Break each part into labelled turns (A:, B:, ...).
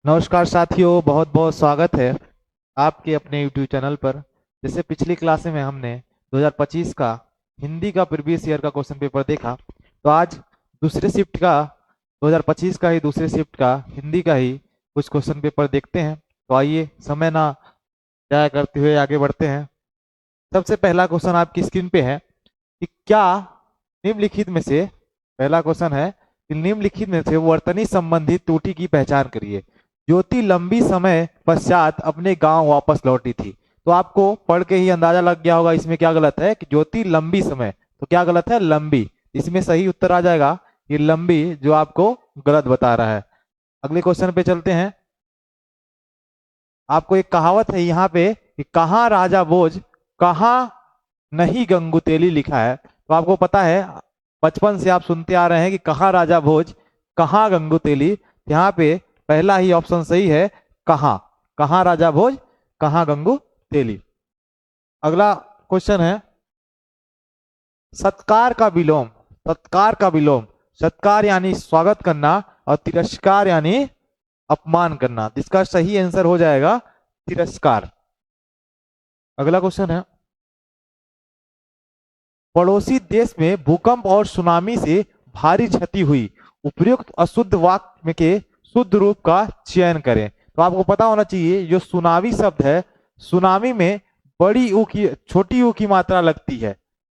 A: नमस्कार साथियों, बहुत बहुत स्वागत है आपके अपने YouTube चैनल पर। जैसे पिछली क्लास में हमने 2025 का हिंदी का प्रीवियस ईयर का क्वेश्चन पेपर देखा, तो आज दूसरे शिफ्ट का 2025 का ही दूसरे शिफ्ट का हिंदी का ही कुछ क्वेश्चन पेपर देखते हैं। तो आइए समय ना जाया करते हुए आगे बढ़ते हैं। सबसे पहला क्वेश्चन आपकी स्क्रीन पे है कि क्या निम्नलिखित में से, पहला क्वेश्चन है कि निम्नलिखित में से वर्तनी संबंधित त्रुटि की पहचान करिए। ज्योति लंबी समय पश्चात अपने गांव वापस लौटी थी। तो आपको पढ़ के ही अंदाजा लग गया होगा इसमें क्या गलत है कि ज्योति लंबी समय, तो क्या गलत है? लंबी। इसमें सही उत्तर आ जाएगा ये लंबी, जो आपको गलत बता रहा है। अगले क्वेश्चन पे चलते हैं। आपको एक कहावत है यहाँ पे कि कहाँ राजा भोज कहाँ नहीं गंगुतेली लिखा है। तो आपको पता है, बचपन से आप सुनते आ रहे हैं कि कहाँ राजा भोज कहाँ गंगुतेली। यहाँ पे पहला ही ऑप्शन सही है, कहाँ। कहाँ राजा भोज कहाँ गंगुतेली। अगला क्वेश्चन है सत्कार का विलोम। सत्कार का विलोम, सत्कार यानी स्वागत करना और तिरस्कार यानी अपमान करना। जिसका सही आंसर हो जाएगा तिरस्कार। अगला क्वेश्चन है पड़ोसी देश में भूकंप और सुनामी से भारी क्षति हुई, उपयुक्त अशुद्ध वाक्य के शुद्ध रूप का चयन करें। तो आपको पता होना चाहिए जो सुनामी शब्द है, सुनामी में बड़ी ऊ की छोटी ऊ की मात्रा लगती है।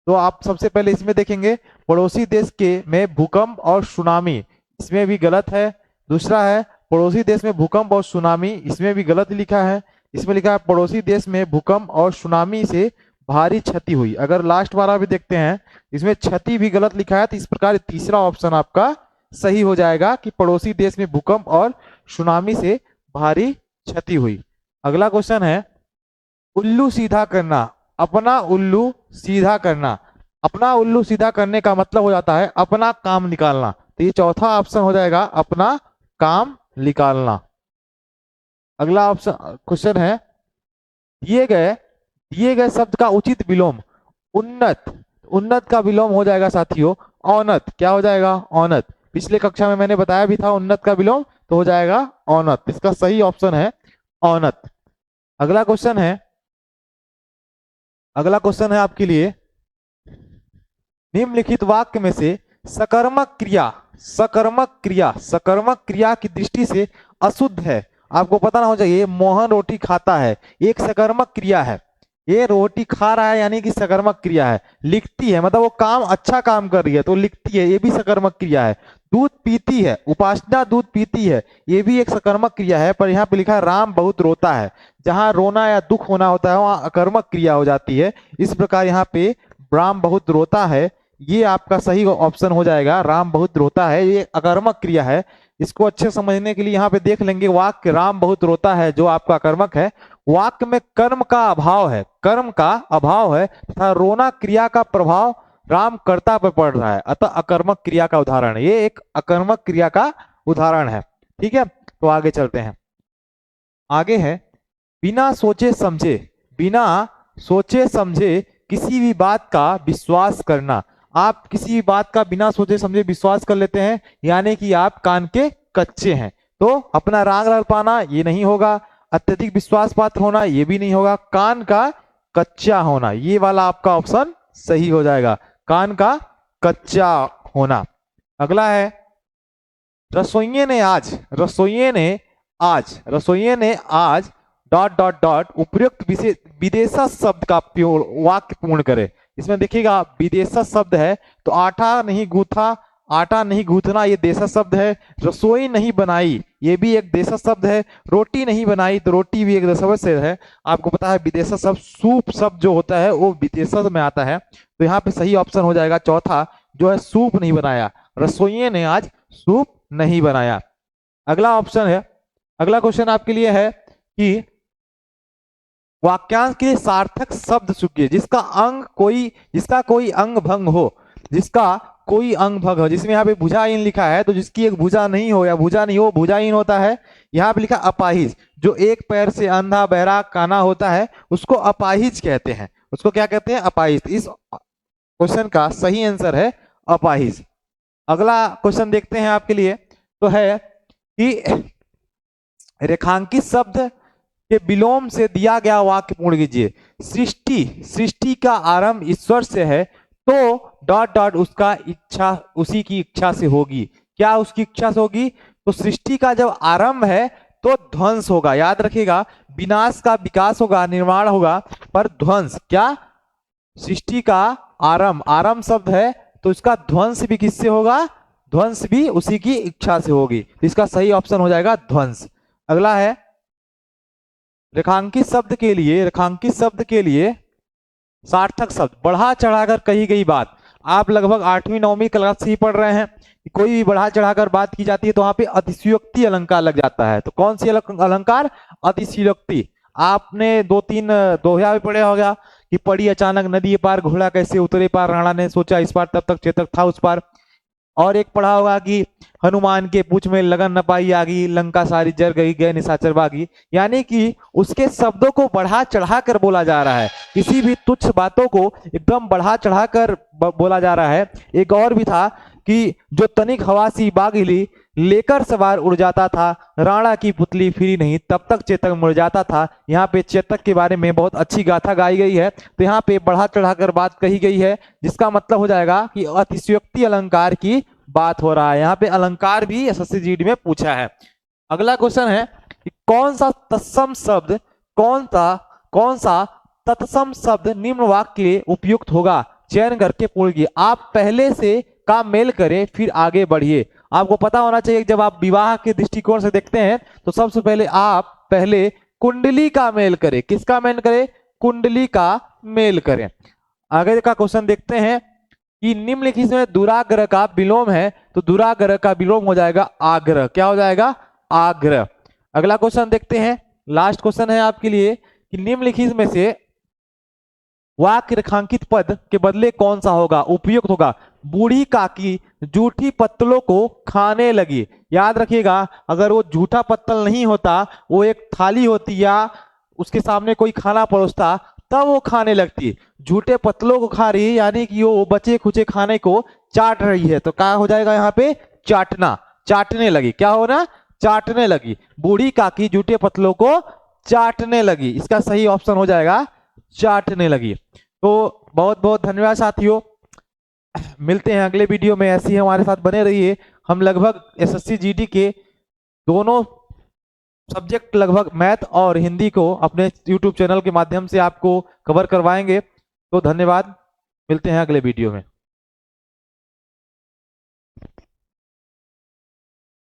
A: तो आप सबसे पहले इसमें देखेंगे पड़ोसी देश के में भूकंप और सुनामी, इसमें भी गलत है। दूसरा है पड़ोसी देश में भूकंप और सुनामी, इसमें भी गलत लिखा है। इसमें लिखा है पड़ोसी देश में भूकंप और सुनामी से भारी क्षति हुई। अगर लास्ट वाला भी देखते हैं, इसमें क्षति भी गलत लिखा है। तो इस प्रकार तीसरा ऑप्शन आपका सही हो जाएगा कि पड़ोसी देश में भूकंप और सुनामी से भारी क्षति हुई। अगला क्वेश्चन है उल्लू सीधा करना। अपना उल्लू सीधा करना, अपना उल्लू सीधा करने का मतलब हो जाता है अपना काम निकालना। तो ये चौथा ऑप्शन हो जाएगा अपना काम निकालना। अगला ऑप्शन क्वेश्चन है दिए गए शब्द का उचित विलोम। उन्नत, उन्नत का विलोम हो जाएगा साथियों औन्नत। क्या हो जाएगा? औन्नत। पिछले कक्षा में मैंने बताया भी था उन्नत का विलोम, तो हो जाएगा औन्नत। इसका सही ऑप्शन है औन्नत। अगला क्वेश्चन है, अगला क्वेश्चन है आपके लिए निम्नलिखित वाक्य में से सकर्मक क्रिया, सकर्मक क्रिया, सकर्मक क्रिया की दृष्टि से अशुद्ध है। आपको पता ना हो चाहिए मोहन रोटी खाता है, एक सकर्मक क्रिया है। ये रोटी खा रहा है यानी कि सकर्मक क्रिया है। लिखती है मतलब वो काम अच्छा काम कर रही है तो लिखती है, ये भी सकर्मक क्रिया है। दूध पीती है, उपासना दूध पीती है, ये भी एक सकर्मक क्रिया है। पर यहाँ पे लिखा है राम बहुत रोता है। जहां रोना या दुख होना होता है वहां अकर्मक क्रिया हो जाती है। इस प्रकार यहाँ पे राम बहुत रोता है, ये आपका सही ऑप्शन हो जाएगा। राम बहुत रोता है ये अकर्मक क्रिया है। इसको अच्छे समझने के लिए यहाँ पे देख लेंगे वाक्य राम बहुत रोता है जो आपका अकर्मक है। वाक्य में कर्म का अभाव है, कर्म का अभाव है तथा रोना क्रिया का प्रभाव राम कर्ता पर पड़ रहा है, अतः अकर्मक क्रिया का उदाहरण है। ये एक अकर्मक क्रिया का उदाहरण है। ठीक है, तो आगे चलते हैं। आगे है बिना सोचे समझे, बिना सोचे समझे किसी भी बात का विश्वास करना। आप किसी भी बात का बिना सोचे समझे विश्वास कर लेते हैं यानी कि आप कान के कच्चे हैं। तो अपना राग रल पाना ये नहीं होगा, अत्यधिक विश्वास पात्र होना ये भी नहीं होगा, कान का कच्चा होना ये वाला आपका ऑप्शन सही हो जाएगा, कान का कच्चा होना। अगला है रसोइये ने आज, रसोइये ने आज, रसोइये ने आज डॉट डॉट डॉट उपयुक्त विदेशा शब्द का वाक्य पूर्ण करे। इसमें देखिएगा विदेशा शब्द है तो आटा नहीं गूथा, आटा नहीं गूंथना ये देशा शब्द है। रसोई नहीं बनाई ये भी एक देशा शब्द है। रोटी नहीं बनाई तो रोटी भी एक देशा शब्द है। आपको पता है विदेशा शब्द सूप शब्द जो होता है वो विदेशा में आता है। तो यहाँ पे सही ऑप्शन हो जाएगा चौथा जो है सूप नहीं बनाया, रसोइये ने आज सूप नहीं बनाया। अगला ऑप्शन है, अगला क्वेश्चन आपके लिए है कि वाक्यांश के सार्थक शब्द चुकिए जिसका कोई अंग भंग हो, जिसका कोई अंग भंग हो। जिसमें यहाँ पे भुजाहीन लिखा है तो जिसकी एक भुजा नहीं हो या भुजा नहीं हो भुजाहीन होता है। यहाँ पे लिखा अपाहिज, जो एक पैर से अंधा बहरा काना होता है उसको अपाहिज कहते हैं। उसको क्या कहते हैं? अपाहिज। इस क्वेश्चन का सही आंसर है अपाहिज। अगला क्वेश्चन देखते हैं आपके लिए, तो है कि रेखांकित शब्द के विलोम से दिया गया वाक्य पूर्ण कीजिए। सृष्टि का आरंभ ईश्वर से है तो डॉट डॉट उसका इच्छा उसी की इच्छा से होगी। क्या उसकी इच्छा से होगी? तो सृष्टि का जब आरंभ है तो ध्वंस होगा। याद रखिएगा, विनाश का विकास होगा, निर्माण होगा, पर ध्वंस क्या? सृष्टि का आरंभ शब्द है तो इसका ध्वंस भी किससे होगा? ध्वंस भी उसी की इच्छा से होगी। इसका सही ऑप्शन हो जाएगा ध्वंस। अगला है रेखांकित शब्द के लिए सार्थक शब्द, बढ़ा चढ़ाकर कही गई बात। आप लगभग 8वीं 9वीं क्लास से ही पढ़ रहे हैं, कोई भी बढ़ा चढ़ाकर बात की जाती है तो वहां पे अतिशयोक्ति अलंकार लग जाता है। तो कौन सी अलंकार? अतिशयोक्ति। आपने 2-3 दोहा भी पढ़े होगा कि पड़ी अचानक नदी पार, घोड़ा कैसे उतरे पार, राणा ने सोचा इस पार, तब तक चेतक था उस पार। और एक पढ़ा होगा कि हनुमान के पूछ में लगन न पाई आगी, लंका सारी जर गई, गए निशाचर बागी। यानी कि उसके शब्दों को बढ़ा चढ़ाकर बोला जा रहा है, किसी भी तुच्छ बातों को एकदम बढ़ा चढ़ाकर बोला जा रहा है। एक और भी था कि जो तनिक हवा सी बागिली लेकर सवार उड़ जाता था, राणा की पुतली फिरी नहीं, तब तक चेतक मुड़ जाता था। यहाँ पे चेतक के बारे में बहुत अच्छी गाथा गाई गई है, तो यहाँ पे बढ़ा चढ़ाकर बात कही गई है, जिसका मतलब हो जाएगा कि अतिशयोक्ति अलंकार की बात हो रहा है। यहाँ पे अलंकार भी एसएससी जीडी में पूछा है। अगला क्वेश्चन है कि कौन सा तत्सम शब्द निम्न वाक्य के लिए उपयुक्त होगा? चयन करके पूर्ण कीजिए। आप पहले से का मेल करें फिर आगे बढ़िए। आपको पता होना चाहिए कि जब आप विवाह के दृष्टिकोण से देखते हैं तो सबसे पहले आप पहले कुंडली का मेल करें। किसका मेल करें? कुंडली का मेल करें। आगे का क्वेश्चन देखते हैं कि निम्नलिखित में दुराग्रह का विलोम है, तो दुराग्रह का विलोम हो जाएगा आग्रह। क्या हो जाएगा? आग्रह। अगला क्वेश्चन देखते हैं, लास्ट क्वेश्चन है आपके लिए कि निम्नलिखित में से वाक्य रेखांकित पद के बदले कौन सा होगा उपयुक्त होगा? बूढ़ी काकी जूठी पत्तलों को खाने लगी। याद रखिएगा, अगर वो जूठा पत्तल नहीं होता, वो एक थाली होती या उसके सामने कोई खाना परोसता, तब वो खाने लगती। झूठे पत्तलों को खा रही है यानी कि वो बचे खुचे खाने को चाट रही है, तो क्या हो जाएगा यहाँ पे? चाटना, चाटने लगी। क्या होना? चाटने लगी। बूढ़ी काकी जूठे पत्तलों को चाटने लगी। इसका सही ऑप्शन हो जाएगा चाटने लगी। तो बहुत बहुत धन्यवाद साथियों, मिलते हैं अगले वीडियो में। ऐसे ही हमारे साथ बने रहिए। हम लगभग एसएससी जीडी के दोनों सब्जेक्ट, लगभग मैथ और हिंदी को अपने यूट्यूब चैनल के माध्यम से आपको कवर करवाएंगे। तो धन्यवाद, मिलते हैं अगले वीडियो में।